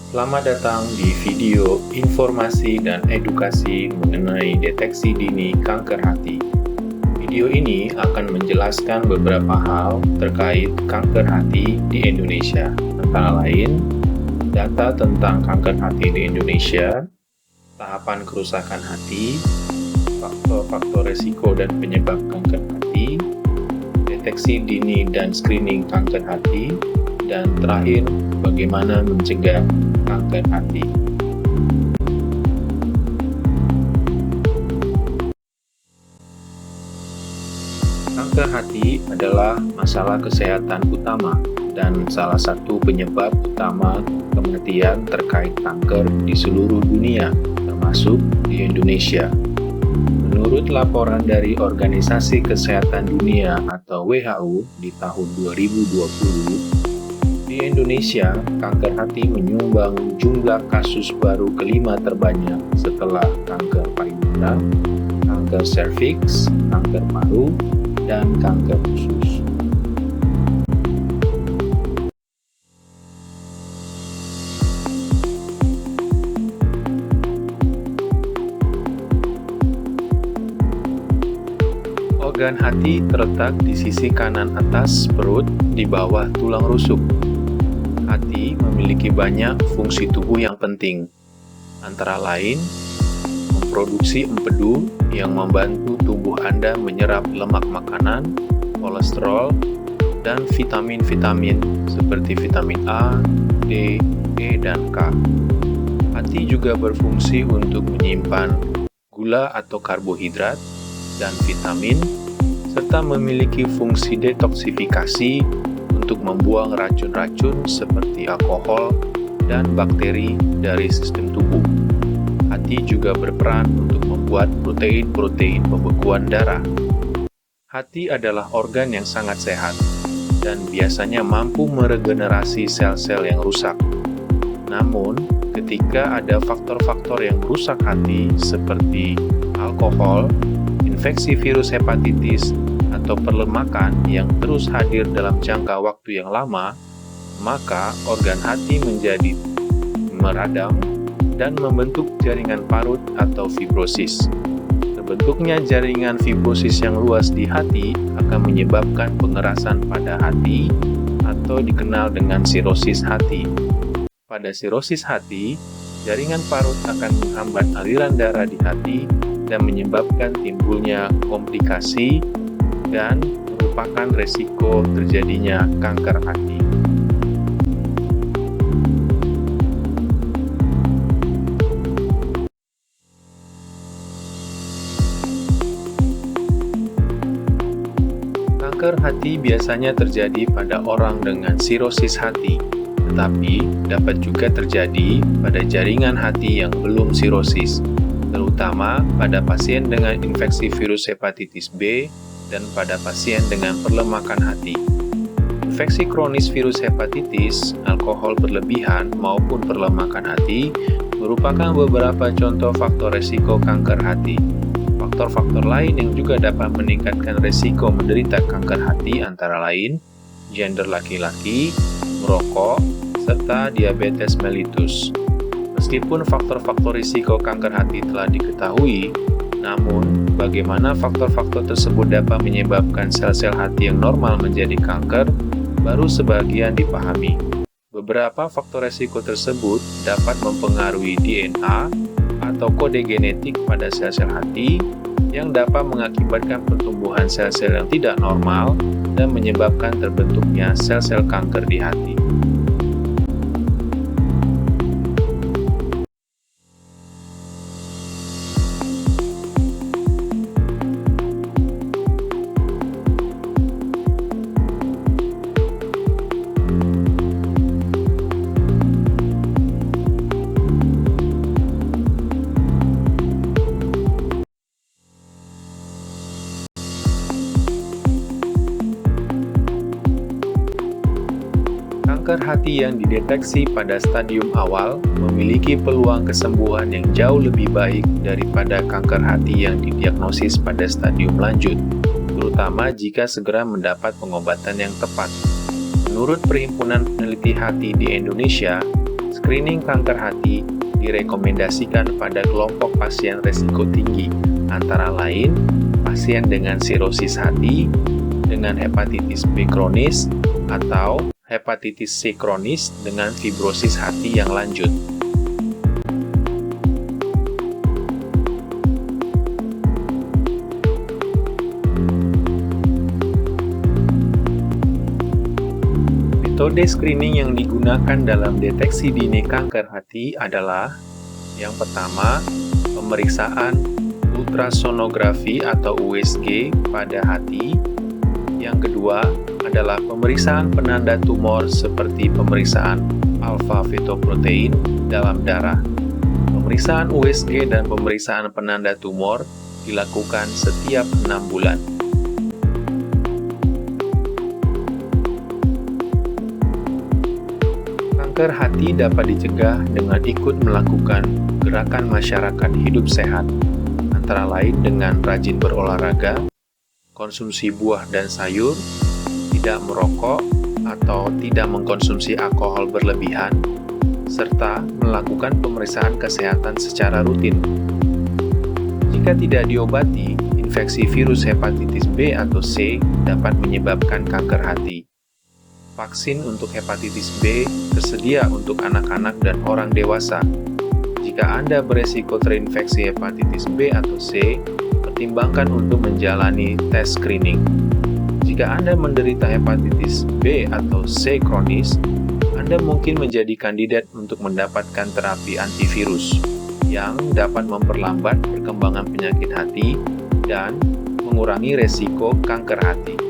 Selamat datang di video informasi dan edukasi mengenai deteksi dini kanker hati. Video ini akan menjelaskan beberapa hal terkait kanker hati di Indonesia, antara lain data tentang kanker hati di Indonesia, tahapan kerusakan hati, faktor-faktor resiko dan penyebab kanker hati, deteksi dini dan screening kanker hati, dan terakhir, bagaimana mencegah kanker hati. Kanker hati adalah masalah kesehatan utama dan salah satu penyebab utama kematian terkait kanker di seluruh dunia, termasuk di Indonesia. Menurut laporan dari Organisasi Kesehatan Dunia atau WHO di tahun 2020, di Indonesia, kanker hati menyumbang jumlah kasus baru kelima terbanyak setelah kanker payudara, kanker serviks, kanker paru, dan kanker usus. Organ hati terletak di sisi kanan atas perut di bawah tulang rusuk. Hati memiliki banyak fungsi tubuh yang penting, antara lain memproduksi empedu yang membantu tubuh Anda menyerap lemak makanan, kolesterol, dan vitamin-vitamin seperti vitamin A, D, E, dan K. Hati juga berfungsi untuk menyimpan gula atau karbohidrat dan vitamin, serta memiliki fungsi detoksifikasi untuk membuang racun-racun seperti alkohol dan bakteri dari sistem tubuh. Hati juga berperan untuk membuat protein-protein pembekuan darah. Hati adalah organ yang sangat sehat dan biasanya mampu meregenerasi sel-sel yang rusak. Namun, ketika ada faktor-faktor yang merusak hati seperti alkohol, infeksi virus hepatitis, atau perlemakan yang terus hadir dalam jangka waktu yang lama, maka organ hati menjadi meradang dan membentuk jaringan parut atau fibrosis. Terbentuknya jaringan fibrosis yang luas di hati akan menyebabkan pengerasan pada hati atau dikenal dengan sirosis hati. Pada sirosis hati, jaringan parut akan menghambat aliran darah di hati dan menyebabkan timbulnya komplikasi dan merupakan resiko terjadinya kanker hati. Kanker hati biasanya terjadi pada orang dengan sirosis hati, tetapi dapat juga terjadi pada jaringan hati yang belum sirosis, terutama pada pasien dengan infeksi virus hepatitis B dan pada pasien dengan perlemakan hati. Infeksi kronis virus hepatitis, alkohol berlebihan, maupun perlemakan hati merupakan beberapa contoh faktor resiko kanker hati. Faktor-faktor lain yang juga dapat meningkatkan resiko menderita kanker hati antara lain gender laki-laki, merokok, serta diabetes mellitus. Meskipun faktor-faktor risiko kanker hati telah diketahui, namun bagaimana faktor-faktor tersebut dapat menyebabkan sel-sel hati yang normal menjadi kanker baru sebagian dipahami. Beberapa faktor risiko tersebut dapat mempengaruhi DNA atau kode genetik pada sel-sel hati yang dapat mengakibatkan pertumbuhan sel-sel yang tidak normal dan menyebabkan terbentuknya sel-sel kanker di hati. Kanker hati yang dideteksi pada stadium awal memiliki peluang kesembuhan yang jauh lebih baik daripada kanker hati yang didiagnosis pada stadium lanjut, terutama jika segera mendapat pengobatan yang tepat. Menurut Perhimpunan Peneliti Hati di Indonesia, Screening kanker hati direkomendasikan pada kelompok pasien risiko tinggi, antara lain pasien dengan sirosis hati, dengan hepatitis B kronis, atau hepatitis C kronis dengan fibrosis hati yang lanjut. Metode screening yang digunakan dalam deteksi dini kanker hati adalah yang pertama, pemeriksaan ultrasonografi atau USG pada hati. Yang kedua adalah pemeriksaan penanda tumor seperti pemeriksaan alfa-fetoprotein dalam darah. Pemeriksaan USG dan pemeriksaan penanda tumor dilakukan setiap 6 bulan. Kanker hati dapat dicegah dengan ikut melakukan gerakan masyarakat hidup sehat, antara lain dengan rajin berolahraga, konsumsi buah dan sayur, tidak merokok atau tidak mengkonsumsi alkohol berlebihan, serta melakukan pemeriksaan kesehatan secara rutin. Jika tidak diobati, infeksi virus hepatitis B atau C dapat menyebabkan kanker hati. Vaksin untuk hepatitis B tersedia untuk anak-anak dan orang dewasa. Jika Anda beresiko terinfeksi hepatitis B atau C, pertimbangkan untuk menjalani tes screening. Jika Anda menderita hepatitis B atau C kronis, Anda mungkin menjadi kandidat untuk mendapatkan terapi antivirus yang dapat memperlambat perkembangan penyakit hati dan mengurangi resiko kanker hati.